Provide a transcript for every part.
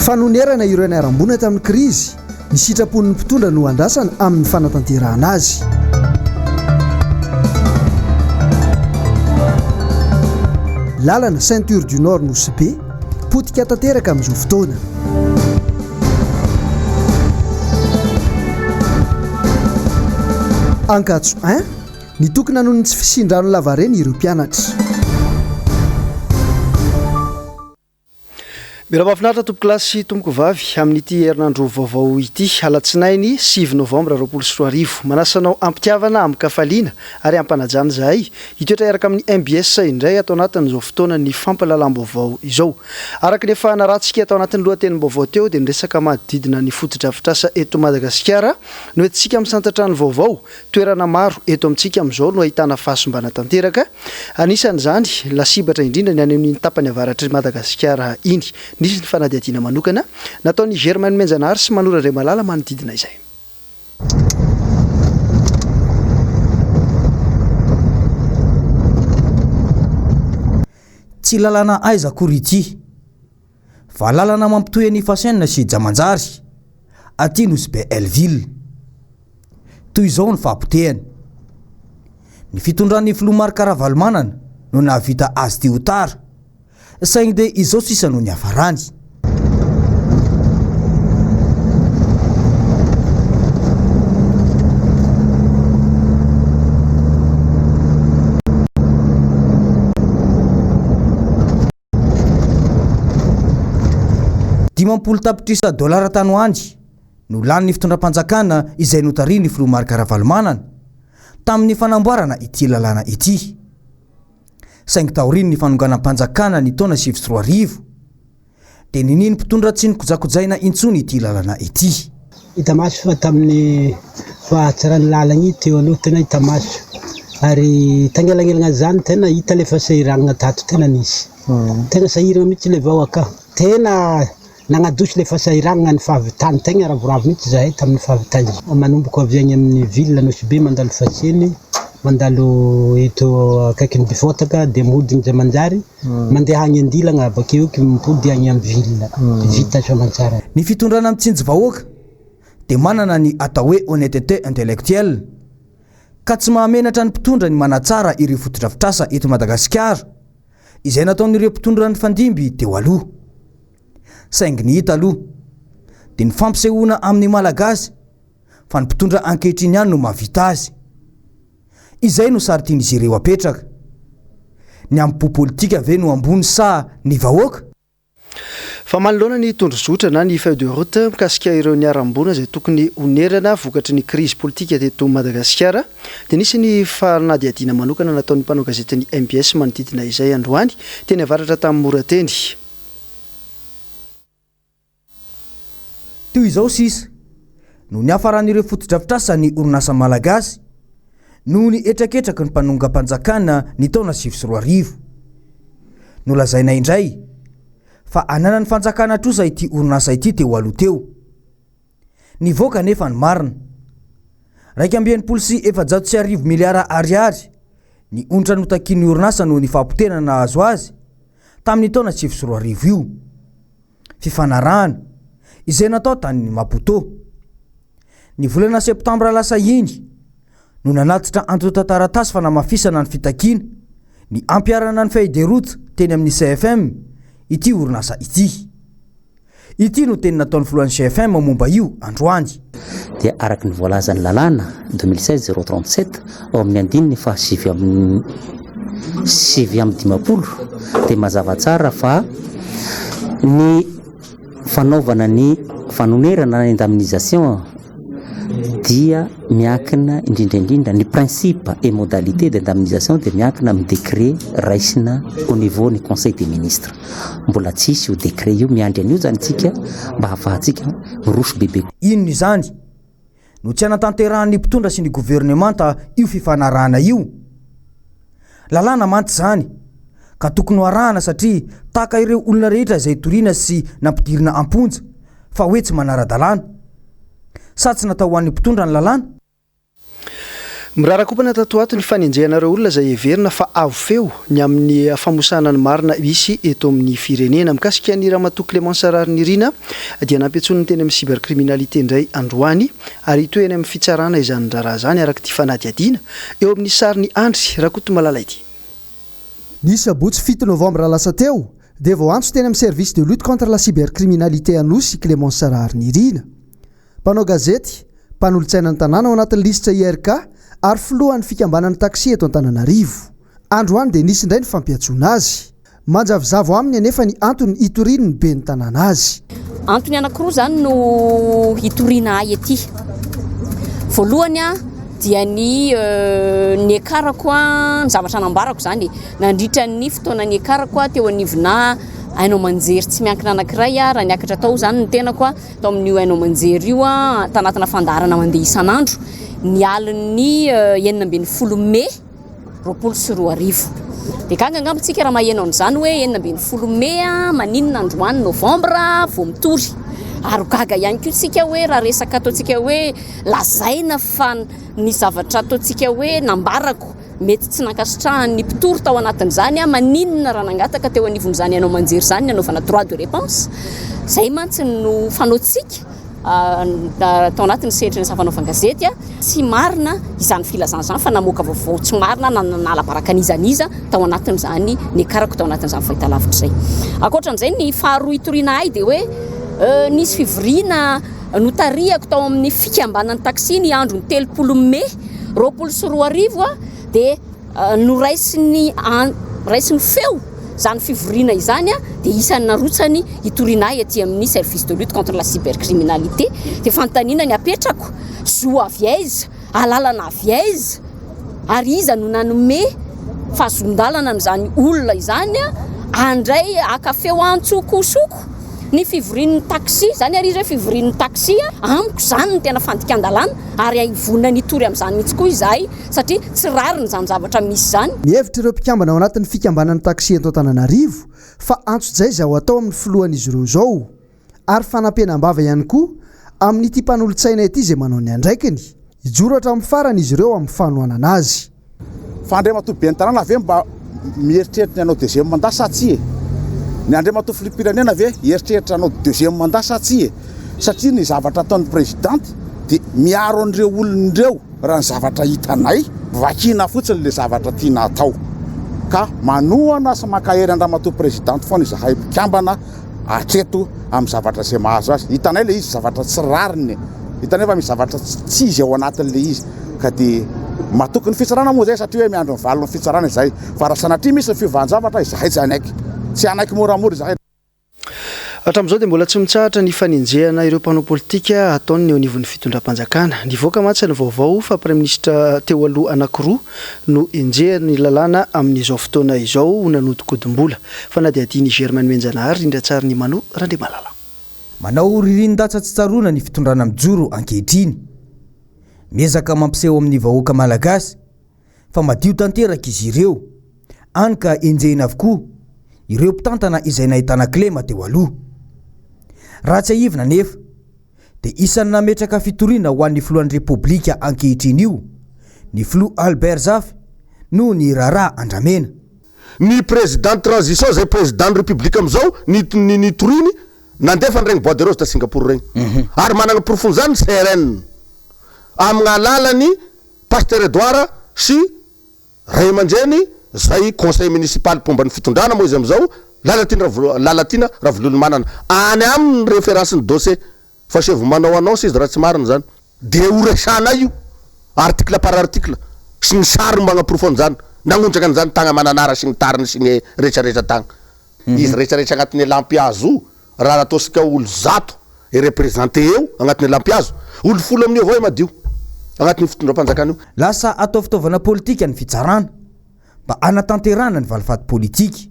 Fanonerana ireo niarambona tamin'ny krizy, ny sitrapon'ny mpitondra no andrasana amin'ny fanatanterahana azy. Lalana ceinture du Nord nosy be, potika tanteraka amin'izao fotoana. Ankatso 1, nitokana noho ny tsy fisindrano lavareny ireo mpianatra. Mira mahafinaritra tompo-kilasy tompoko vavy amin'ity herinandro vaovao ity alatsinainy 7 novambra 2024 manasanao ampitiavana amin'ny kafaliana ary ampanajana zahay hitoetra araka amin'ny MBS indray atao anatin'izao fotoana ny fampalalam-baovao izao. Araka ny efa narantsika atao anatin'ny lohatenim-baovao teo dia niresaka manodidina ny fotodrafitrasa eto Madagasikara no entsika misantatra ny vaovao toerana maro eto amintsika amin'izao no ahitana fahasombana tanteraka. Anisan'izany lasibatra indrindra ny any amin'ny tapany avaratry Madagasikara iny. Nisy ny fanadihadiana manokana nataon'ny Germaine Menjanary sy Manora Ray Malala manodidina izay. Tsy lalana aiza akory ity fa lalana mampitohy ny Fasenina sy Jamanjary aty nosy be Elville. Toy izao ny fahampotehany. Ny fitondran'ny Filomar Karavalmanana no nahavita azy ty ho tara. Saingy dia izao sisa no ny hafarany. $50 tapitrisa tanoandy no lany ny fitondram-panjakana izay notariny Filomar Karavalmanana tamin'ny fanamboarana ity lalana ity. Saingy taoriny ny fanonganam-panjakana ny taona 2023 dia nininy mpitondra tsy ny kojakojaina intsony ity lalana ity. Itamaso fa tamin'ny fahatsarany lalagna teo aloha tena itamaso ary tangelangelana zany tena hita le fasahirana tato tena nisy. Tena sahirana mihitsy le vahoaka. Tena nagnadosy le fasahirana ny fahavitany tegna ravoravo mihitsy zahay tamin'ny fahavitany. Manomboko avy agny amin'ny ville nosy be mandalo Faseny, mandalo eto akaikin'ny Bifotaka dia modigny Jamanjary mandeha agny Andilagna bakeo mipody agny amin'ny ville vita Jamanjary. Ny fitondrana mitsinjo vahoaka dia manana ny atao hoe honnêteté intellectuelle ka tsy mahamenatra ny mpitondra ny manatsara ireo fotodrafitrasa eto Madagasikara izay nataon'ireo mpitondra ny fandimby teo aloha. Saingy ny hita aloha dia ny fampisehoana amin'ny Malagasy fa ny mpitondra ankehitriny ihany no mahavita azy. Izay no saritian'izy ireo apetraka. Ny ampo politika ve no ambony sa ny vahoaka? Fa manoloana ny tondrozotra na ny feuille de route mikasika ireo niarambona izay tokony honerana vokatry ny crise politika teto Madagasikara dia nisy ny fanadihadiana manokana nataon'ny mpanao gazetiny MBS manodidina izay androany teny avaratra tamin'ny Morateny. Toy izao sisa no ny hafaran'ireo fotodrafitrasa ny orinasa malagasy no ny etraketraka ny mpanongam-panjakana ny taona 2023. Nolazaina indray fa anana ny fanjakana trosa ity orinasa ity teo aloha teo. Ny voaka nefa ny marina. 1.4 miliara ariary ny ontra notakin'ny orinasa no ny fahampotena na azo azy tamin'ny taona 2023 io. Fifanarahana izay natao tany Maputo. Ny volana septambra lasa iny no nanatitra antotantaratasy fanamafisana ny fitakiana ny ampiarana ny feuille de route teny amin'ny CFM ity orinasa ity. Ity no teny nataon'ny filohan'ny CFM momba io androany. Dia araky ny voalazan'ny lalàna 2016-037 ao amin'ny andininy fa 7/50 dia mazava tsara fa ny fanaovana ny fanonerana ny indemnisation dia miankina indrindra ny principe et modalité d'indemnisation dia miankina amin'ny décret raisina au niveau ny conseil des ministres. Mbola tsisy io décret io miandry an'io zany tsika mba hafahantsika miroso bebe. Inona izany? No tsy anatanterahany mpitondra sy ny gouvernemanta io fifanarahana io. Lalàna manty zany ka tokony arahana satria taka ireo olona rehetra izay toriana sy nampidirina amponja fa hoe tsy manara-dalàna. Sa tsy natao ho an'ny mpitondra ny lalàna? Mirara-kopana tato ato ny fanenjehanareo olona izay heverina fa avo feo ny amin'ny famosana ny marina misy eto amin'ny firenena mikasika ny ramatoa Clémence Alatsinainy dia nampiatsony ny teny amin'ny cybercriminalité indray androany ary toeny amin'ny fitsarana izany raharaha izany araka ity fanadihadiana eo amin'ny sariny andry rakoto malala ity. Ny sabotsy 7 novambra lasa teo dia vao antso teny amin'ny service de lutte contre la cybercriminalité anosy Clémence Alatsinainy. Mpanao gazety, mpanolontsaina ny tanàna ao anatin'ny lisitra IRK ary filohan'ny fikambanan'ny taxi eto Antananarivo. Androany dia nisy indray ny fampiatsona azy. Manjavozavo aminy anefa ny antony hitoriany ny be ny tanàna azy. Antony anankiroa zany no hitoriana ahy ety. Voalohany dia ny ekarako ny zavatra nambarako zany. Nandritra ny fotoana ny ekarako teo anivona hainao manjery tsy miankina anankiray raha niakatra tao zany ny tenako tao amin'io hainao manjery io tanatina fandarana mandeha isan'andro. Ny alin'ny 19 May 2024. Dia kanga angambontsika raha maheno an'izany hoe 19 May maninona androany Novambra vao mitory. Ary gaga ihany koa tsika hoe raha resaka ataontsika hoe lazaina fa ny zavatra ataontsika hoe nambarako mety tsy nankasitrahan'ny mpitory tao anatin'izany maninona raha nangataka teo anivon'izany hainao manjery zany nanaovana droit de réponse. Zay mantsy no fanaontsika tao anatin'ny sehatry ny safanaovan-gazety tsy marina izany filazana izany fa namoaka vaovao tsy marina nanala baraka an'izaniza tao anatin'izany ny karako tao anatin'izany fahitalavitra izay. Ankoatran'izay ny faharoa hitoriana ahy dia hoe nisy fivoriana notariako tao amin'ny fikambanan'ny taxi ny andro ny 30 May 2024 dia noraisiny feo zany fivoriana izany dia isan'ny narotsany hitoriana ahy aty amin'ny service de lutte contre la cybercriminalité. Dia fanontaniana ny apetrako zoa aviaiza alalana aviaiza ary iza no nanome fahazondalana amin'izany olona izany andray akafeo antsokosoko ny fivorian'ny taxi zany ary izy hoe fivorian'ny taxi amiko zany ny tena fandikan-dalàna ary ahivonina nitory amin'izany mihitsy koa izahay satria tsy rariny zany zavatra misy zany. Mihevitra ireo mpikambana ao anatin'ny fikambanan'ny taxi eto Antananarivo fa antso-jaiza ao atao amin'ny filohan'izy ireo zao ary fanampiana-bava ihany koa amin'ity mpanolontsaina ety izay manao ny andraikiny. Hijoro hatramin'ny farany izy ireo amin'ny fanohanana azy. Fandriamatoa ben'ny tanàna ave mba mieritreritra ny anao deuxième mandat sa tsy ny andriamatoa filopirenena ave eritreritra anao deuxième mandat sa tsy satria ny zavatra ataon'ny présidente dia miaro an'ireo olon'ireo raha ny zavatra hitanay vakina fotsiny le zavatra tiana atao ka manohana sy makahery andriamatoa présidente foana izahay mpikambana atreto amin'ny zavatra izay mahazo azy. Hitanay le izy zavatra tsy rariny, hitanay fa misy zavatra tsy izy ao anatin'le izy ka dia matoky ny fitsarana moa zay satria hoe miandro ny valony fitsarana izay fa raha sanatria misy ny fiovanjavatra izahay tsy anaiky moramora izahay. Hatramin'izao dia mbola tsy mitsahatra ny fanenjehana ireo mpanao politika ataony eo anivon'ny fitondram-panjakana. Nivoaka mantsy ny vaovao fa prime ministre teo aloha anankiroa no enjehany lalàna amin'izao fotoana izao nanodikodimbola. Fanadihadiany Germaine Menjanahary rindratsary ny Mano Randriamalala. Manao ririn-datsa tsy tsaroana ny fitondrana mijoro ankehitriny. Miezaka mampiseho amin'ny vahoaka malagasy fa madio tanteraka izy ireo. Any ka enjehina avokoa ireo mpitantana izay nahitana klema teo aloha. Raha tsy ahivina nefa dia isan'ny nametraka fitoriana ho an'ny filohan'ny repoblika ankehitriny io ny filoha Albert Zafy no ny Rara Andramena. Ny président transition zay président république amizao ny toriny nandefa ny regny bois de rose ta Singapour regny ary manana profond zany CRN amin'ny alalany Pasteur Edouard sy Ray Aman-dreny zay conseil municipal pomba ny fitondrana moa izy amizao lalatina ravolony manana any amin'ny référence ny dossier fa sevo manao annonce izy raha tsy marina zany dia oresana io article par article sy ny sary mba agnaprofony zany nagnondraka an'izany tagna mananara sy ny tariny sy ny rehetrarehetra tagna izy rehetrarehetra agnatin'ny lampiazo raha ataosika olo zato e représenté eo agnatin'ny lampiazo olo folo amin'ny avao madio agnatin'ny fitondram-panjakana io. Lasa atao fitaovana politika ny fitsarana mba anatanterana ny valifaty politika.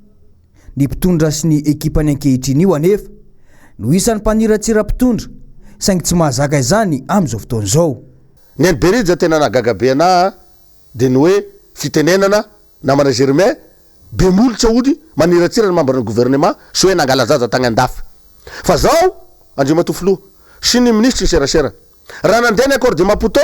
Ny mpitondra sy ny ekipany ankehitriny io anefa no isan'ny mpaniratsira-mpitondra saingy tsy mahazaka izany amin'izao fotoana izao. Ny Berija tena nagagabe ana dia ny hoe fitenenana namana Germain be molitra ody maniratsira ny membre ny gouvernement sy hoe nangala zaza tagny andafy. Fa zao Andriamatoa filoha sy ny ministre serasera raha nandeha ny accord de Maputo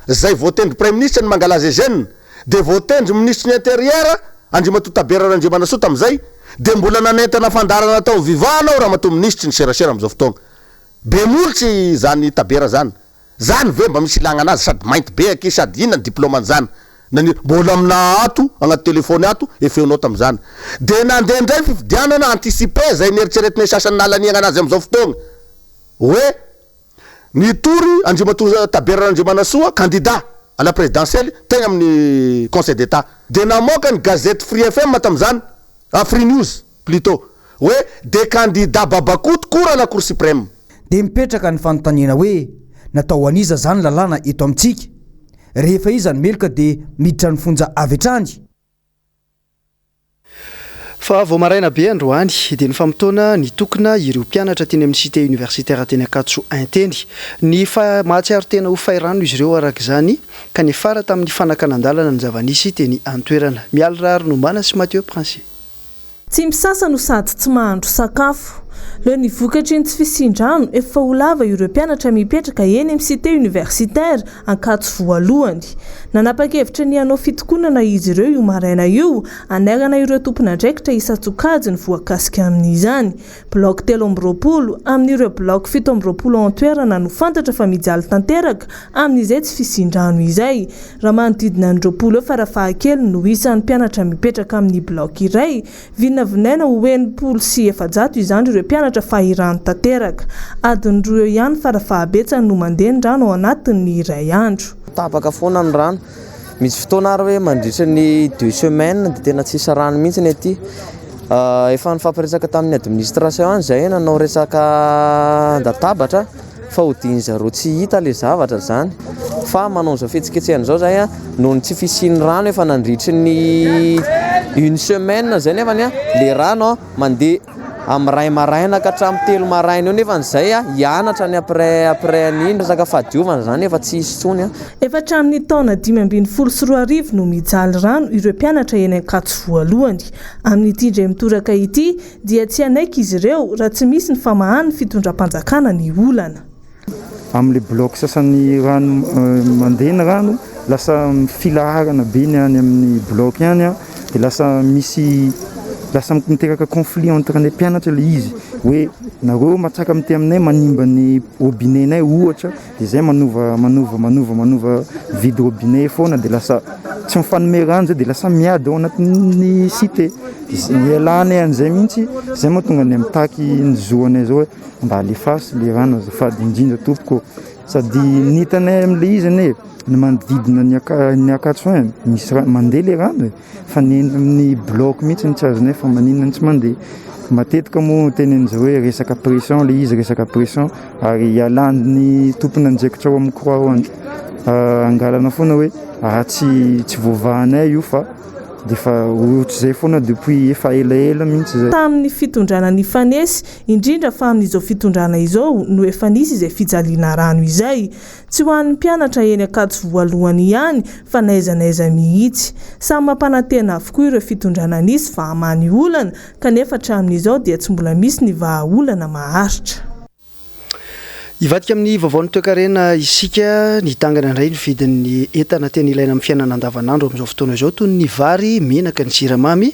zay voatendry premier ministre ny mangalaza ezenina de voatendry ministre ny intérieur andrimato tabera randrimanasoa tam'izay de mbola nanentana fandarana atao vivanao raha mato ministre ny serasera am'izao fotoagna be molotry zany tabera zany ve mba misy ilagna anazy sady mainty be aky sady inona ny diplômany zany nani mbola amina ato agnaty telefony ato efeonao tam'izany de nandeha ndray fifidianana anticipe zay nieritreretinay sasany nalaniagna anazy am'izao fotoagna hoe nitory andrimato tabera randrimanasoa candidat à la présidentielle tegna amin'ny conseil d'état de namoaka ny gazette Free FM tam'izany Free News plutôt hoe de candidat babakoto kora la cour suprême de mipetraka ny fanontaniana hoe natao aniza zany lalàna eto amintsika rehefa izany meloka de miditra ny fonja avy hatrany fa vao maraina be androany dia ny famotoana ny tokona ireo mpianatra teny amin'ny cité universitaire teny Akatso Inteny ny mahatsiaro tena ho fairano izy ireo arak'izany ka ny fara tamin'ny fanakanandalana ny zavanisy teny antoerana mialirary nombana sy Mathieu Prince tsy misasa no sady tsy mahandro sakafo leo ny vokatry ny tsy fisindrano efa ho lava ireo mpianatra mipetraka eny amin'ny cité universitaire Ankatso voalohany nanapa-kevitra ny hanao fitokonana izy ireo io maraina io anairana ireo tompon'andraikitra isan-tsokajy ny voakasika amin'izany bloc 3 amin'ireo bloc 7 antoerana no fantatra fa mijaly tanteraka amin'izay tsy fisindrano izay raha manodidina ny 20 eo farafahakely no isan'ny mpianatra mipetraka amin'ny bloc iray vinavinaina ho 700 izany ireo mpianatra fahirano tanteraka adiny 2 ihany farafahabetsany no mandeha ny rano ao anatin'ny iray andro tapaka foana ny rano misy fotoana ary hoe mandritra ny 2 semaines de tena tsisy rano mihitsy ny aty efa nifampiresaka tamin'ny administration any zay nanao resaka databatra fa hodiny zareo tsy hita le zavatra zany fa manao zao fetsiketsehana zao zay noho ny tsy fisiny rano efa nandritry ny 1 semaine zay nefany le rano mandeha am'ray maraina ka hatramin'ny 3 maraina eo nefa zay hianatra ny après an'iny resaka fahadiovana zany efa tsy hisy tsony efa hatramin'ny taona 2014 no mijaly rano ireo mpianatra eny Ankatso voalohany amin'ity indray mitoraka ity dia tsy anaiky izy ireo raha tsy misy ny famahany fitondram-panjakana ny olana amin'le bloc sasany rano mandeha ny rano lasa filaharana be ny any amin'ny bloc ihany de lasa miteraka conflit entre les mpianatra le izy hoe nareo matsaka amty aminay manimba ny robinenay ohatra de zay manova vide robinet foana de lasa tsy mifanome rano zay de lasa miady ao anatin'ny cité ialana an'izay mihitsy zay mahatonga ny amitaky ny zoanay zao hoe mba alefasy le rano azafady indrindra tompoko sady nitanay am'le izy ane ny manodidina ny Akatso misy mandeha le rano fa ny amin'ny bloc mihitsy ny tsy azonay fa maninona tsy mandeha matetika moa tenen'izao hoe resaka pression le izy resaka pression ary ialany tompona anjaikitra ao amin'ny croix andro angalana foana hoe tsy voavahanay io fa de fa ohatr'izay foana depuis efa elaela mihitsy zay tamin'ny fitondrana ny fanesy indrindra fa amin'izao fitondrana izao no efa nisy izay fijaliana rano izay tsy ho an'ny mpianatra eny Ankatso voalohany ihany fa naizanaiza mihitsy samy mampanantena avokoa ireo fitondrana nisy vahamany olana kanefa hatramin'izao dia tsy mbola misy ny vahaolana maharitra ivadika amin'ny vaovaon'ny toe-karena isika ny tangana indray ny vidin'ny entana tena ilaina amin'ny fiainana andavanandro amin'izao fotoana izao toy ny vary menaka ny siramamy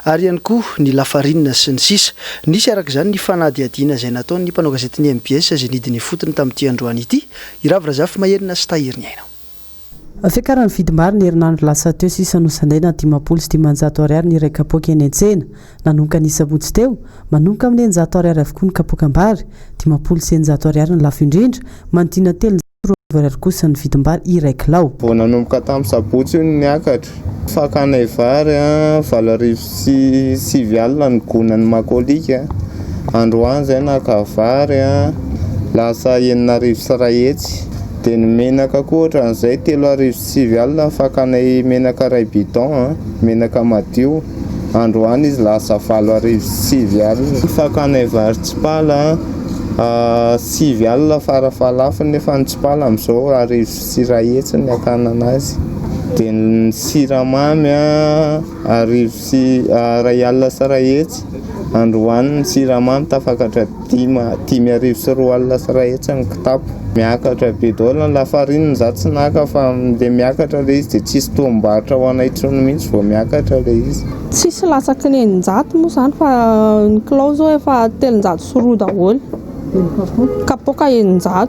ary ihany koa ny lafarinina sy ny sisa nisy arak'izany ny fanadiadiana izay nataon'ny mpanao gazetiny MBS izay nidiny fotony tamin'ity androany ity iravrazafy maherina sy tahiriny aina fiakaran'ny vidimary ny herinandro lasa teo sisa nosandaina 500 sy 500 ariary ny iray kapoaka eny an-tsena nanomboka ny sabotsy teo manomboka amin'ny 900 ariary avokoa ny kapoakam-bary 500 sy 900 ariary ny lafo indrindra manodina 300 ariary kosa ny vidim-bary iray kilao vao nanomboka tamin'ny sabotsy io ny niakatra fakanay vary 7 alina ny gonan'ny makolika androany zay naka vary lasa 9 sy rahetsy de ny menaka koa ohatran'izay 3 alina fakanay menaka ray bidon menaka madio androany izy lasa 7 alina fakanay vary tsipala 7 alina farafalafiny nefa ny tsipala amin'izao 9 rahetsy ny akana anazy de ny siramamy 2 alina sy rahetsy androany ny siramamy tafakatra 5 sy 4 alina sy ray hetsy ny kitapo miakatra be daholo ny lafarininy za tsy naka fa de miakatra le izy de tsisy toam-barotra ho anaitsony mihitsy vao miakatra le izy tsisy latsaky ny 900 moa zany fa ny kilao zao efa 300 sy 4 daholo kapoka 900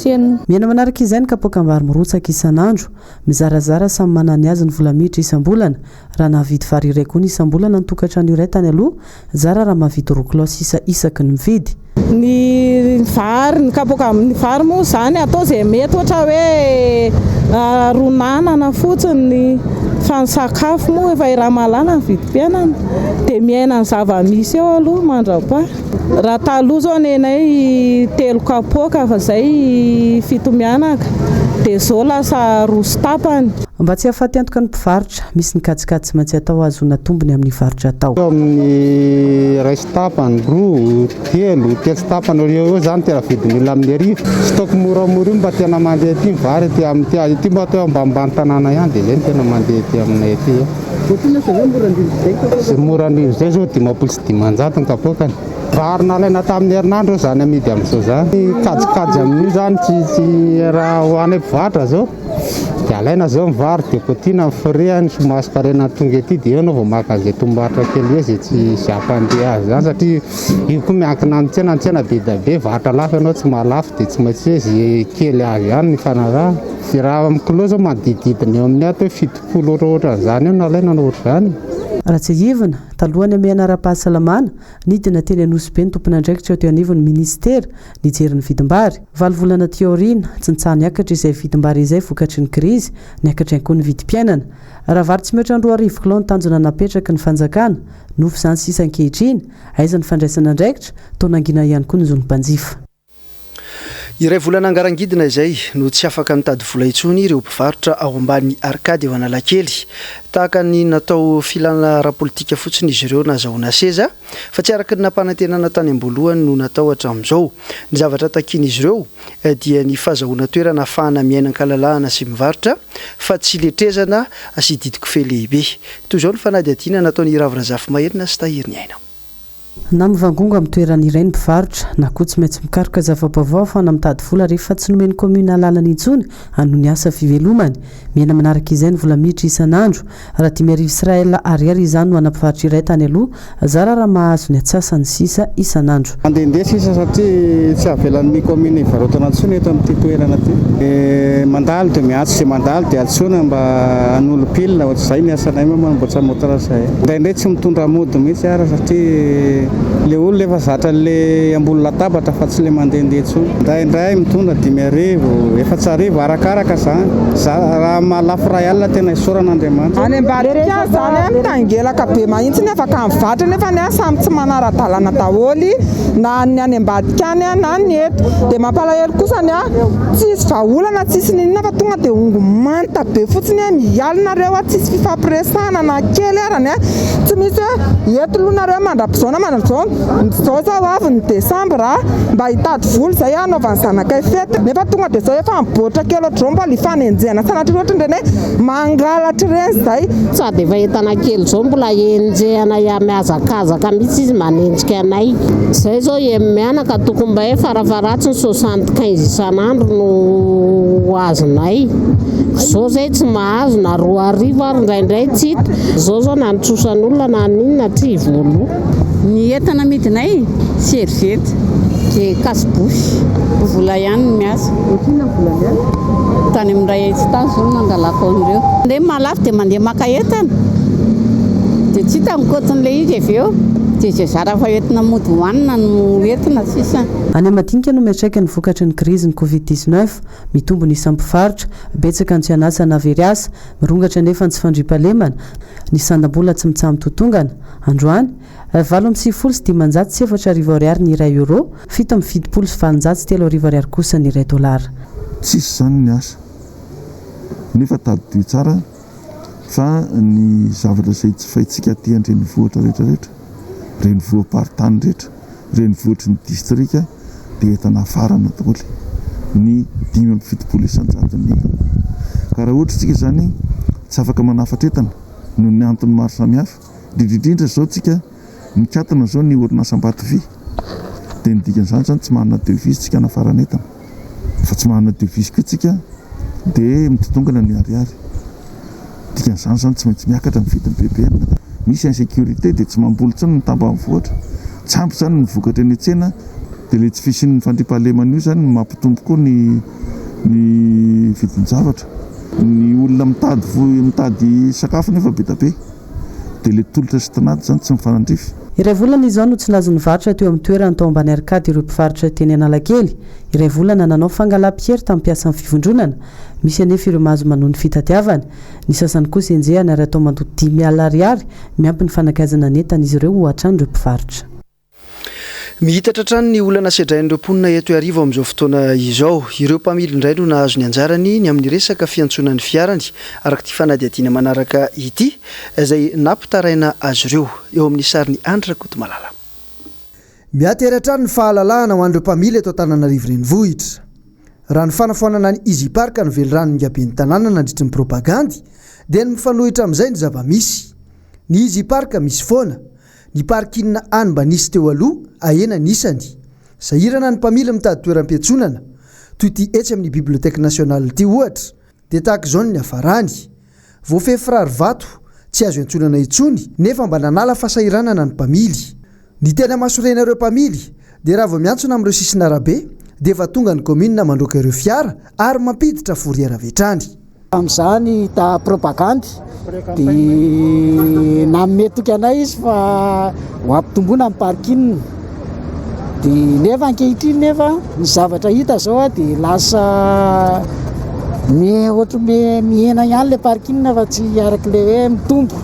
enina. Miaina manaraka izay ny kapoka mbary mirotsaka isan'andro mizarazara samy manana ny azy ny volamiditra isam-bolana raha nahavidy vary iray koa ny isam-bolana ny tokantrano iray tany aloha zara raha mahavidy 2 kilao sisa isaky ny mividy. Ny vary ny kapoka amin'ny vary moa zany atao zay mety ohatra hoe ronanana fotsiny fa ny sakafo moa efa raha malana ny vidim-piainana dia miaina ny zava-misy eo aloha mandrapa. Raha taloha zao nenay 3 kapoka fa zay 7 mianaka dia zao lasa 2 sy tapany. Mba tsy hahafaty antoka ny mpivarotra misy ny kajikajy tsy maintsy atao azona tombony amin'ny varotra atao. Amin'ny 2 sy tapany 2, 3 sy tapany eo zany tena vidin'olona amin'ny arivo. Stock moramora mba tena mandeha aty vary ty mba atao ambanimbany tanàna ihany dia zay no tena mandeha aty aminay aty. Sy mora andrindro zay zao 500 sy 500 ny kapokany. Vary nalaina tamin'ny herinandro zany amidy amin'izao zany. Kajikajy amin'io zany tsy raha ho any mpivarotra zao. Dia alaina zao ny vary dia kotiana ny forehany somasika rena tonga ety dia eo anao vao maka an'izay tombarotra kely hoe zay tsy ampandeha azy zany satria io koa miankina amin'ny tsena be da be varotra lafo ianao tsy mahalafo dia tsy maintsy hoe zay kely azy ihany ny fanaraha. Dia raha amin'ny kilao zao manodididina eo amin'ny ato 70 ohatrany eo nalaina no ohatr'izany. Raha tsy hivina talohany amehana ara-pahasalamana nidina teny Anosy be ny tompon'andraikitra teo anivon'ny ministera nijery ny vidim-bary 9 volana teo aoriana tsy nitsaha niakatra izay vidim-bary izay vokatry ny krizy niakatra ihany koa ny vidim-piainana. Raha vary tsy mihoatra 2 kilao ny tanjona napetraka ny fanjakana nofo izany sisa ankehitriny aiza ny fandraisana andraikitra taonangina ihany koa ny zonim-panjifa. Iray volana angarangidina izay no tsy afaka mitady vola intsony ireo mpivarotra ao ambany arkady eo Analakely. Tahaka ny natao filana ara-politika fotsiny izy ireo nazahoana seza fa tsy araka ny nampanantenana tany am-boalohany no natao hatramin'izao. Ny zavatra takian'izy ireo dia ny fahazahoana toerana ahafahana miainan-kalalahana sy mivarotra fa tsy letrezana sy didiko fe lehibe. Toy izao ny fanady adiana nataony Ravrazafy Maherina sy Tahiriny Aina. Na mivangongo amin'ny toerana iray ny mpivarotra na koa tsy maintsy mikaroka zava-baovao ahafahana mitady vola rehefa tsy nomeny komuna lalana intsony hanao ny asa fivelomany. Miaina manaraka izay ny vola miditra isan'andro raha 10,000 Israela ariary izany no ana-mpivarotra iray tany aloha zara raha mahazo ny atsasany sisa isan'andro. Andehandeha sisa satria tsy avelan'ny komuna ivarotana intsony eto amin'ity toerana ity. Mandalo dia miatso izay mandalo dia atsoina mba hanolo-pilina ohatr'izay ny asanay manamboatra motera izay. Indraindray tsy mitondra mody mihitsy ara satria le olona efa zatra le ambony latabatra fa tsy le mandehandeha intsony. Indraindray mitondra 10,000, 4,000 arakaraka zany. Raha malafo ray alina tena isaoran'Andriamanitra. Any ambadika zany mitangelaka be mahitsy ny afaka mivatra nefa ny samy tsy manara-dalana daholy na ny any ambadika any na ny eto. Dia mampalahelo kosa ny tsisy vahaolana tsisy ninona fa tonga dia ongo manta be fotsiny mialinareo tsisy fifampiresana na kely arany tsy misy hoe eto loanareo mandra-pizaona zao zao avy ny Desambra mba hitady voly zay anaovany zanakay fety nefa tonga dia zao efa miboatra kely ohatr'izao mba lifanenjehana sanatria ohatra indreny hoe mangalatra ireny zay sady efa entana kely zao mbola enjehana miazakazaka mihitsy izy manenjika anay zay zao mianaka tokony mba hoe farafaratsy ny 75 isan'andro no azonay zao zay tsy mahazo na 2,000 ary indraindray tsy hita zao na nitsosan'olona na ninona tsy hivolo. Ny entana midinay servety dia kasibosy vola ihany ny miasa. Okina vola ihany? Tany amin'ray instansy zao nangalako an'ireo. Mandeha malafo dia mandeha maka entana dia tsy hita mikoatin'ilay izy avy eo dia zay zara fa entina mody hohanina no entina sisa. Any Madinika no miatraika ny vokatry ny krizin'ny Covid-19 mitombo ny isam-pivarotra betsaka ny tsy anasa na very asa mirongatra nefa ny tsy fandriam-pahalemana ny sandam-bola tsy mitsamo totongana androany 7,900 sy 4,000 ariary ny iray euro 7,700 sy 7,300 ariary kosa ny iray dolara. Tsisy zany ny asa nefa tadidio tsara fa ny zavatra izay tsy fahitsika aty andreny vohatra rehetrarehetra reny voham-paritany rehetra reny vohatry ny distrika dia entana farana daholo ny 5,700 isan-jato ka raha ohatra tsika zany tsy afaka manafatra entana noho ny antony maro samihafa indrindrindra zao tsika mikatona zao ny orinasam-bato vy dia ny dikan'izany zany tsy manana devise tsika nafaranetana fa tsy manana devise koa tsika dia mitotongana ny ariary dikan'izany zany tsy maintsy miakatra ny vidin'ny bebe misy insécurité dia tsy mamboly tsony ny tamba amin'ny vohatra tsy ampy zany ny vokatra eny an-tsena dia le tsy fisin'ny fandriam-pahalemana io zany mampitombo koa ny vidin-javatra ny olona mitady sakafo nefa be da be dia le tolotra sy tanaty zany tsy mifanandrify. Iray volana izao no tsy nazo nivarotra teo amin'ny toerany tao ambany arkady ireo mpivarotra teny Analakely. Iray volana nanao fangalam-pierre tamin'ny mpiasan'ny fivondronana. Misy anefa ireo mahazo manohy ny fitadiavana. Ny sasany kosa enjehana ary atao mandoto 10,000 ariary miampy ny fanakazana netana izy ireo ho hatrany ireo mpivarotra. Mihitatra trano ny olana sedrain'ireo mponina eto arivo amin'izao fotoana izao. Ireo mpamily indray no nahazo ny anjarany ny amin'ny resaka fiantsonan'ny fiarany araka ity fanadihadiana manaraka ity izay nampitaraina azy ireo eo amin'ny sariny Andra Kotomalala. Miateratra ny fahalalahana ho an'ireo mpamily eto Antananarivo renivohitra. Raha ny fanafonana ny Easy Park no velorano ny aben'ny tanàna nandritry ny propagandy dia ny mifanohitra amin'izay ny zava-misy. Ny Easy Park misy foana. Ny parkinina any mba nisy teo aloha ahena nisany. Sahirana ny mpamily mitady toeram-piantsonana toy ity etsy amin'ny biblioteka nasionala ity ohatra dia tahaka izao ny hafarany. Voafefy rary vato tsy azo iantsonana intsony nefa mba nanala fahasahiranana ny mpamily. Ny tena mahasorena ireo mpamily dia raha vao miantsona amin'ireo sisiny arabe dia efa tonga ny komina mandroaka ireo fiara ary mampiditra foriera vetrany. Amin'izany ta propagandy dia nametoky anay izy fa ho ampitomboana amin'ny parking dia nefa ankehitriny nefa ny zavatra hita zao dia lasa ohatra mihena ihany le parking fa tsy araka le hoe mitombo.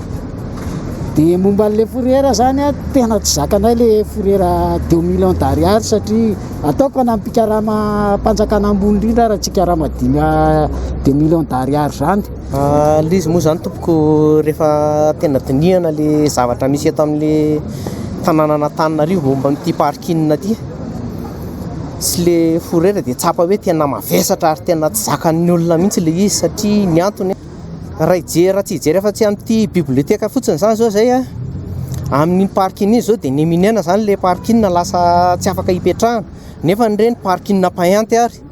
Dia momba n'le foriera zany tena tsy zakanay le foriera 2 millions d'ariary satria ataoko anampikarama mpanjakana ambony indrindra raha tsy karama 2 millions d'ariary zany. Le izy moa zany tompoko rehefa tena dinihana le zavatra misy eto amin'le tanànan'Antananarivo momba amin'ity parking ity sy le foriera dia tsapa hoe tena mavesatra ary tena tsy zakan'ny olona mihitsy le izy satria ny antony raha tsy hijery fa tsy amin'ity biblioteka fotsiny zany zao zay amin'ny parking izy zao dia neminena zany le parking lasa tsy afaka hipetrahana nefa nireny parking payanty ary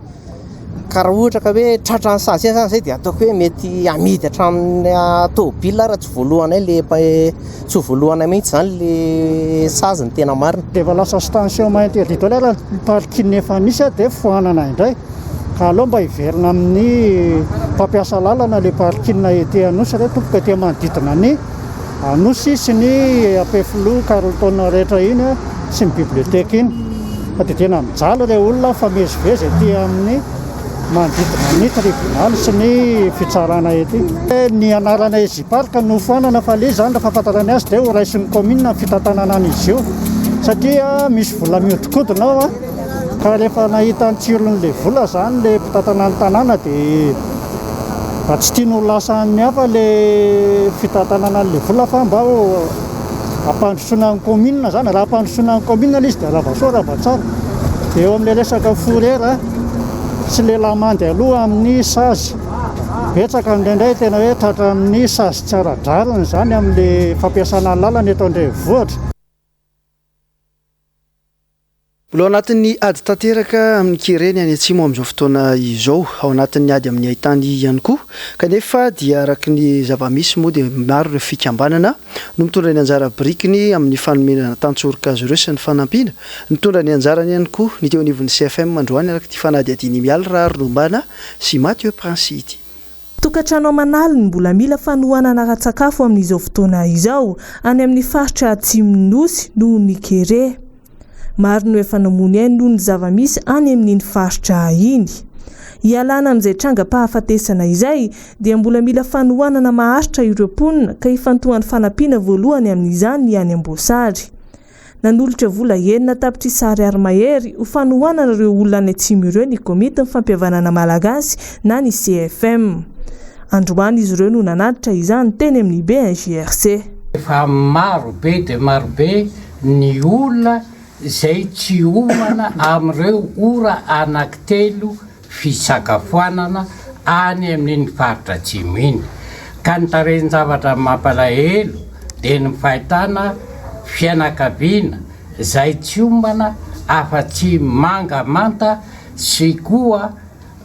ka raha ohatra ka hoe tratra ny sazy zany zay dia ataoko hoe mety amidy hatramin'ny tômôbila raha tsy voalohanay tsy voalohanay mihitsy zany le sazy ny tena marina. Rehefa lasa station interdit toalera ny parking efa nisy dia fohanana indray ka aloha mba hiverina amin'ny mpampiasa lalana le parking ety Anosy rehefa tompoka ety manodidina ny Anosy sy ny Ampefilo Carlton rehetra iny sy ny biblioteka iny fa dia tena mijaly ilay olona fa mezivezy ety amin'ny manodidina ny tribunal sy ny fitsarana ety. Ny anarana Easy Park no foanana fa le zany raha fahafantarany azy dia ho raisin'ny komina ny fitantanana an'izy io satria misy vola mihodinkodina ao ka rehefa nahita ny tsiron'le vola zany le mpitantana ny tanàna dia mba tsy tiany ho lasan'ny hafa le fitantanana an'le vola fa mba ho ampandrosoana ny komina zany. Raha ampandrosoana ny komina izy dia ravasoa rava tsara dia eo amin'le resaka foriera sy le lamandy aloha amin'ny sazy betsaka indraindray tena hoe tratra amin'ny sazy tsara drariny zany amin'le fampiasana lalana eto andrenivohitra. Mbola ao anatin'ny ady tanteraka amin'ny KERE ny any ATSIMO amin'izao fotoana izao ao anatin'ny ady amin'ny haitany ihany koa kanefa dia araka ny zava-misy moa dia maro ireo fikambanana no mitondra ny anjara birikiny amin'ny fanomenana tantsorika azy ireo sy ny fanampiana mitondra ny anjarany ihany koa ny teo anivon'ny CFM androany araka ity fanadihadiana miala raha rombana sy Mathieu Prince ity. Tokantrano manalo ny mbola mila fanohanana ratsakafo amin'izao fotoana izao any amin'ny faritra Atsimon'Osy noho ny KERE. Maro no efa namony ainy noho ny zava-misy any amin'iny faritra iny. Ialana amin'izay trangam-pahafatesana izay dia mbola mila fanohanana maharitra ireo mponina ka hifantohan'ny fanampiana voalohany amin'izany ny any Ambosary. Nanolotra vola enina tapitry sary ary-mahery ho fanohanana ireo olona any Atsimo ireo ny komita ny fampihavanana Malagasy na ny CFM. Androany izy ireo no nanatitra izany teny amin'ny BNJRC. Efa marobe dia marobe ny olona izay tsy homana amin'ireo ora anankitelo fisakafoanana any amin'iny faritra Atsimo iny. Ka ny tarehiny zavatra mampalahelo dia ny fahitana fianakaviana zay tsy omana afa-tsy mangamanta sy koa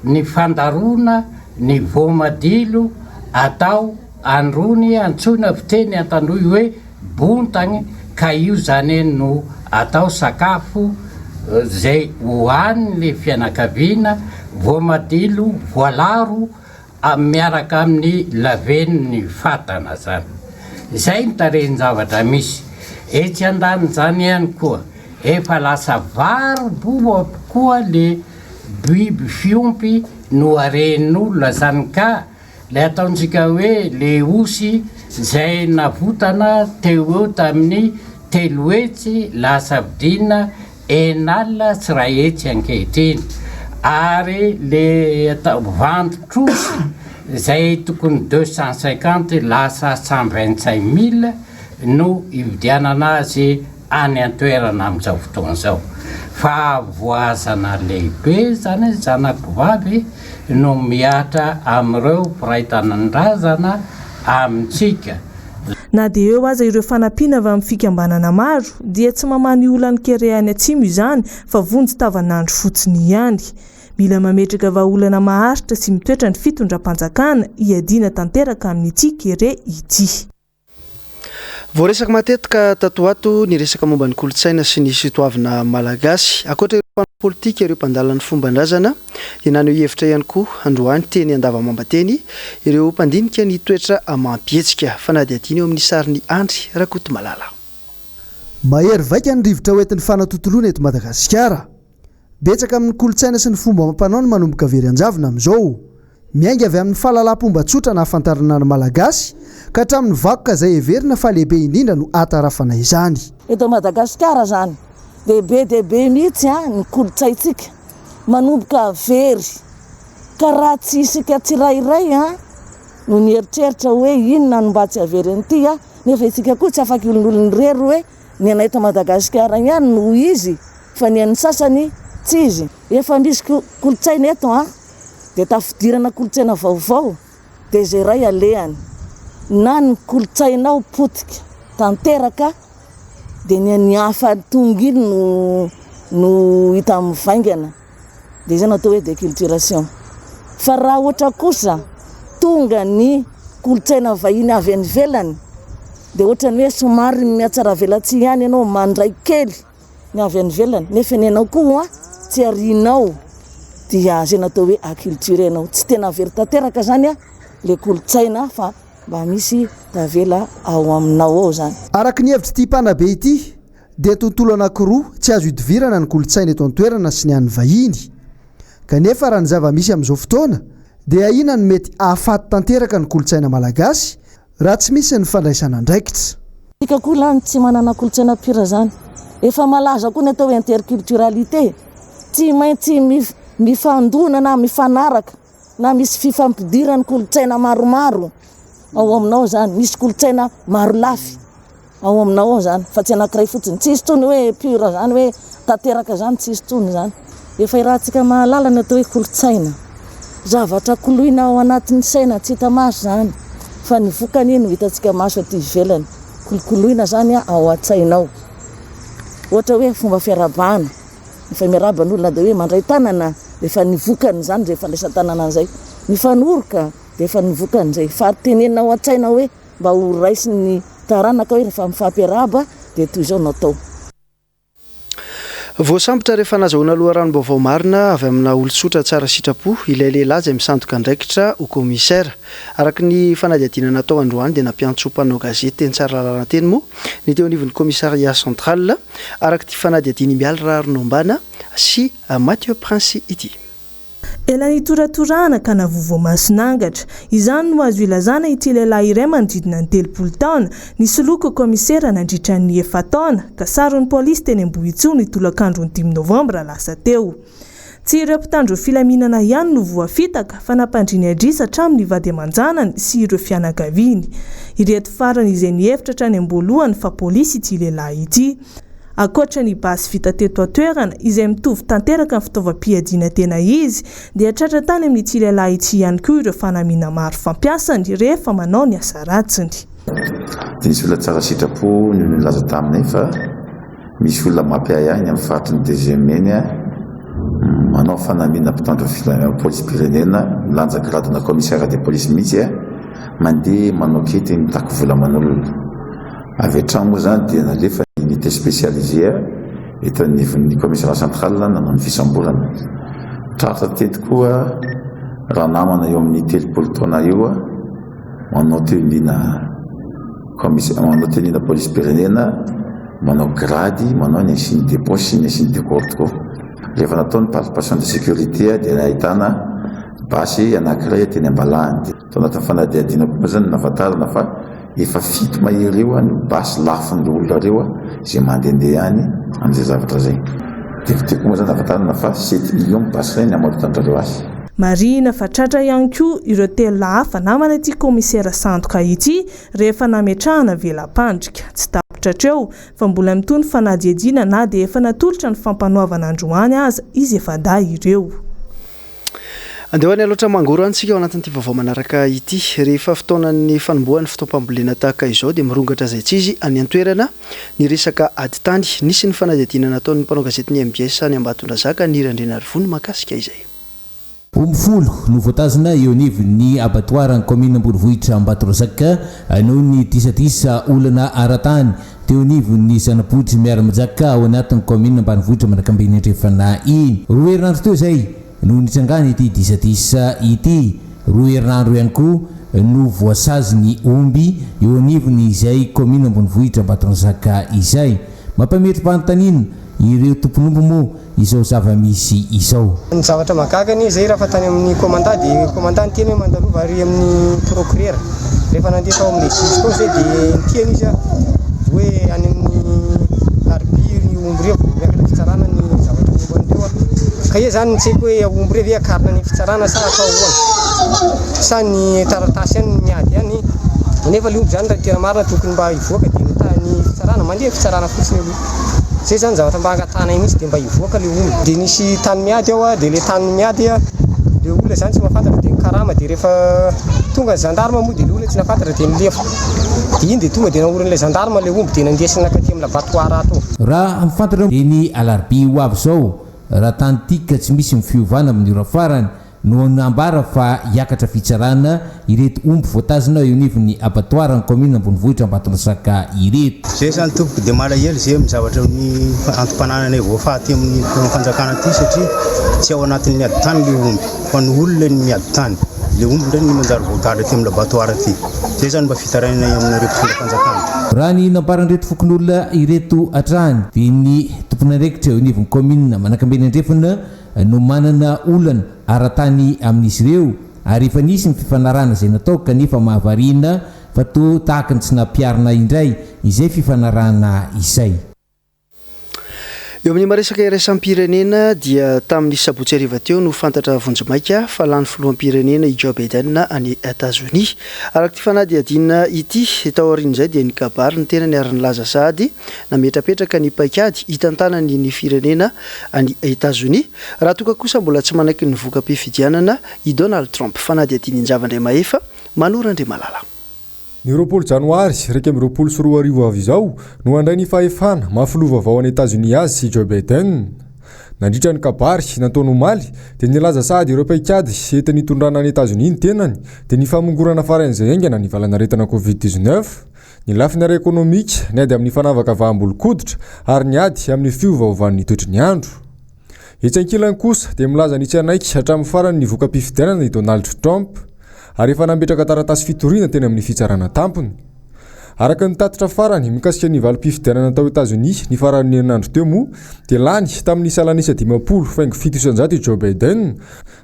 ny fandarona ny voamadilo atao androny antsoina fiteny an-tandroy hoe bontagny ka io zany no atao sakafo zay hohan'ny fianakaviana voamadilo voalaro miaraka amin'ny laveniny fatana zany izay nitareny zavatra misy etsy andany zany ihany koa efa lasa varobo koa le biby fiompy no aren'olona zany ka le ataontsika hoe le osy zay navotana teo eo tamin'ny 3 hetsy lasa vidina enalina tsy ray hetsy ankehitriny ary le vanditrosy zay tokony 250 lasa 125 000 no ividianana azy any antoerana amin'izao fotoana zao fa voazana lehibe zany zanako vavy no miatra amin'ireo piraitanandrazana amintsika na dia eo aza ireo fanampiana avy amin'ny fikambanana maro dia tsy mamany olany KERE any ATSIMO izany fa vonjy tavanandro fotsiny ihany mila mametraka vahaolana maharitra sy mitoetra ny fitondram-panjakana hiadiana tanteraka amin'ity KERE ity. Voaresaka matetika tatoato ny resaka momba ny kolotsaina sy ny fitoavana malagasy akoatra ireo politika ireo mpandalan'ny fomban-drazana dia naneho hevitra ihany koa androany teny andavamambateny ireo mpandinika ny toetra mampietsika fanadihadiana eo amin'ny sariny Andry Rakotomalala. Mahery vaika ny rivotra hoentin'ny fanatontoloana eto Madagasikara. Betsaka amin'ny kolotsaina sy ny fomba amam-panao no manomboka very anjavona amin'izao. Miainga avy amin'ny fahalalam-pomba-tsotra na hafantarana ny malagasy ka hatramin'ny vakoka izay heverina fa lehibe indrindra no atarafana izany. Eto Madagasikara zany be mihitsy ny kolotsaintsika manomboka very ka raha tsy isika tsirairay no nieritreritra hoe inona no mba tsy avery an'ity nefa isika koa tsy afaka olon'olony rery hoe ny anay eto Madagasikara ihany no izy fa ny an'ny sasany tsy izy. Efa misy kolotsaina eto dia tafidirana kolotsaina vaovao dia zay ray alehany na ny kolotsainao potika tanteraka dia ny an'ny hafa tonga iny no hita amin'ny vaingana dia zay natao hoe déculturation. Fa raha ohatra kosa tonga ny kolotsaina vahiny avy any ivelany dia ohatra ny hoe somary miatsara velatsy ihany ianao mandray kely ny avy any ivelany nefa ny anao koa tsy arinao dia zay natao hoe aculturenao tsy tena very tanteraka zany le kolotsaina fa mba misy tavela ao aminao ao zany. Araka ny hevitry ity mpanabe ity dia tontolo anankiroa tsy azo hidivirana ny kolotsaina eto an-toerana sy ny an'ny vahiny kanefa raha ny zava-misy amin'izao fotoana dia ina ny mety ahafaty tanteraka ny kolotsaina malagasy raha tsy misy ny fandraisana andraikitra. Ika koa lany tsy manana kolotsaina pira zany efa malaza koa ny atao interculturalité tsy maintsy mifandona na mifanaraka na misy fifampidirany kolotsaina maromaro ao aminao zany misy kolotsaina maro lafy ao aminao ao zany fa tsy anankiray fotsiny tsisy tony hoe pure zany hoe tanteraka zany tsisy tony zany efa irahantsika mahalala ny atao hoe kolotsaina zavatra koloina ao anatin'ny saina tsy hita maso zany fa ny vokany iny hitantsika maso aty ivelany kolokoloina zany ao an-tsainao ohatra hoe fomba fiarabana efa miaraba ny olona dia hoe mandray tanana dia efa nivokany zany rehefa andraisa tanana an'izay mifanoroka dia efa nivokany zay fa tenenina ao an-tsaina hoe mba ho raisy ny taranaka hoe rehefa mifampiaraba dia toy izao natao. Voasambotra rehefa nazahoana loharanom-baovao marina avy amina olon-tsotra tsara sitrapo ilay lehilahy izay misandoka andraikitra ho komisaira araka ny fanadihadiana natao androany dia nampiantso mpanao gazety teny tsara lalana-teny moa ny teo anivon'ny commissariat central araka ty fanadihadiana mialy rarino ambana sy Mathieu Prince ity. Ela nitoratorana ka navovo masinangatra izany no azo ilazana ity lehilahy iray manodidina ny 30 taona nisoloako komisera nandritra ny 9 taona ka saron'ny polisy teny Ambohitsony tolakandro ny 5 Novambra lasa teo. Tsy ireo mpitandro filaminana ihany no voafitaka fa nampandriny adrisa hatramin'ny vady aman-janany sy ireo fianakaviany. Ireto farany izay nihevitra hatrany am-boalohany fa polisy ity lehilahy ity. Akoatra ny basy vita teto atoerana izay mitovy tanteraka amin'ny fitaovam-piadiana tena izy dia tratra tany amin'ity lehilahy ity ihany koa ireo fanamiana maro fampiasany rehefa manao ny asa ratsiny. dia nisy olona tsara sitrapo nilaza taminay fa misy olona mampiay any amin'ny faritry ny deuxième eny manao fanamina mpitandro polisy pirenena milanja gradina commissaire de police mihitsy mandeha manao kety mitaky vola man'olona avy hatrany moa zany dia nalefa unité spécialisée eto anivon'ny commissaire central nanao ny fisamborana tratra tety koa raha namana eo amin'ny 3 taona eo manao tenina police pirenena manao grady manao ny insigne de poche sy ny insigne de corps koa rehefa natao ny participation de sécurité dia nahitana basy anankiray teny ambalahany tao anatin'ny fanadihadiana koa zany nafatarana fa efa 7 mahery eo ny basy lafin'le olona reo zay mandehandeha any amin'izay zavatra zay dia viteko moa zany nafatarana fa 7 millions basy ray ny amarotandrareo azy marina fa tratra ihany koa ireo telo hafa namana ity commissaire sandoka ity rehefa nametrahana velam-pandrika tsy tapotratra eo fa mbola mitony fanadihadiana na dia efa natolotra ny fampanoavana androany aza izy efa da ireo andehoany aloatra mangoro antsika ao anatin'ity vaovao manaraka ity rehefa fotoanan'ny fanombohan'ny fotoam-pambolena tahaka izao dia mirongatra izay tsy izy any an-toerana ny resaka aditany nisy ny fanadihadiana nataon'ny mpanao gazetiny MBS any Ambatondrazaka ny Randrena Rivony makasika izay Omfolo no voatazana eo anivon'ny abattoir ny commune Ambonivohitra Ambatondrazaka noho ny disatisa olana aratany teo anivon'ny zanapotsy miara-mijaka ao anatin'ny commune Ambanivohitra Manakambeny Andrefana iny roa herinandro teo izay no nitsangana ity disatisa ity roa herinandro ihany koa no voasazy ny omby eo anivony izay commune Ambonivohitra Ambatondrazaka izay mampametrim-panontaniana ireo tomponombo moa izao zava-misy izao ny zavatra mahagagany izay raha fa tany amin'ny commandant dia commandant teny hoe mandalova ary amin'ny procureur rehefa nandeha tao amin'ny juge tao zay dia nitiany izy hoe any amin'ny arbitre ny omby reo miakatra fitsarana ny zavatra momban'ireo ka izy zany tsy haiko hoe omby reo ve akarina ny fitsarana sa atao ahoana sa ny taratasy any miady any nefa le omby zany raha tena marina tokony mba hivoaka dia ny fitsarana mandeha fitsarana fotsiny zay zany zavatra mba angatana iny izy dia mba hivoaka le omby dia nisy tany miady ao dia le tany miady le olona zany tsy mahafantatra dia karama dia rehefa tonga ny gendarme moa dia le olona tsy nahafantatra dia nilefa dia iny dia tonga dia naorin'ilay gendarme le omby dia nandesina katy amin'ny abattoir ato raha mifantatra eny alarbi ho avy zao raha tany tika tsy misy mifiovana amin'ny ora farany no nambara fa hiakatra fitsarana ireto omby voatazana eo anivon'ny abattoir ny commune Ambonivohitra Ambatondrazaka ireto zay zany tompoko dia malahelo zay amin'ny zavatra ny antom-pananana voafaty amin'ny fanjakana aty satria tsy ao anatin'ny miady tany le omby fa ny olona ny miady tany le omby ndray ny manjary voagadra aty amin'ny laboratoire aty zay zany mba fitarainay amin'ireo mpitondra fanjakana raha ny nambaran'ireto fokon'olona ireto atrany dia ny tompon'andraikitra eo anivon'ny commune Manakambeny Andrefana no manana olana aratany amin'izy ireo ary efa nisy ny fifanarana izay natao kanefa mahavarina fa to tahaka ny tsy nampiarina indray izay fifanarana izay eo amin'ny maresaka iraisam-pirenena dia tamin'ny sabotsy ariva teo no fantatra vonjimaika fa lany filohampirenena i Joe Biden any États-Unis araka ty fanadihadiana ity tao aorian'izay dia ny kabary ny tena ny ary nilaza sady nametrapetraka ny paikady hitantanany ny firenena any États-Unis raha toka kosa mbola tsy manaiky ny voka-pifidianana i Donald Trump fanadihadiana injavandray mahefa manorandre malala ny 20 janoary raika amin'ny 24 avy izao no handray ny fahefana mafilova vao any États-Unis azy sy Joe Biden nandritra ny kabary nataony omaly dia nilaza sady ireo paikady entiny hitondrana any États-Unis ny tenany dia ny famongorana faran'izay aingana ny valanaretana COVID-19 ny lafiny ara ekonomika ny ady amin'ny fanavaka vahambolon-koditra ary ny ady amin'ny fiovaovan'ny toetry ny andro hetsankilany kosa dia milaza ny tsy anaiky hatramin'ny farany ny voka-pifidianana i Donald Trump ary efa nambetraka taratasy fitoriana teny amin'ny fitsarana tampony araka ny tatitra farany mikasika ny valim-pifidianana tao États-Unis ny farany herinandro teo moa dia lany tamin'ny salanisa 50,7% i Joe Biden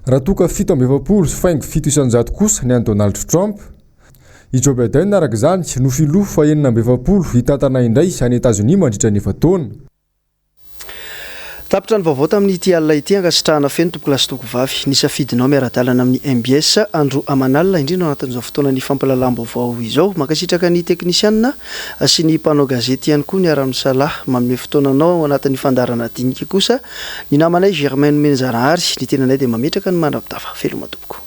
raha toka 7,7% kosa ny an'i Donald Trump i Joe Biden araka izany no filoha fa 9,7% hitantana indray any États-Unis mandritra ny efa-taona tapitra ny vaovao tamin'ity alina ity ankasitrahana feno tompolasy tokovavy nisafidinao miara-dalana amin'ny MBS andro amanalina indrindra anatin'izao fotoana ny fampalalam-baovao izao mankasitraka ny teknisianina sy ny mpanao gazety ihany koa ny ara-misalahy manome fotoananao anatin'ny fandarana dinika kosa ny namanay Germaine Menzarahary ny tenanay dia mametraka ny mandrapitafa felomatompoko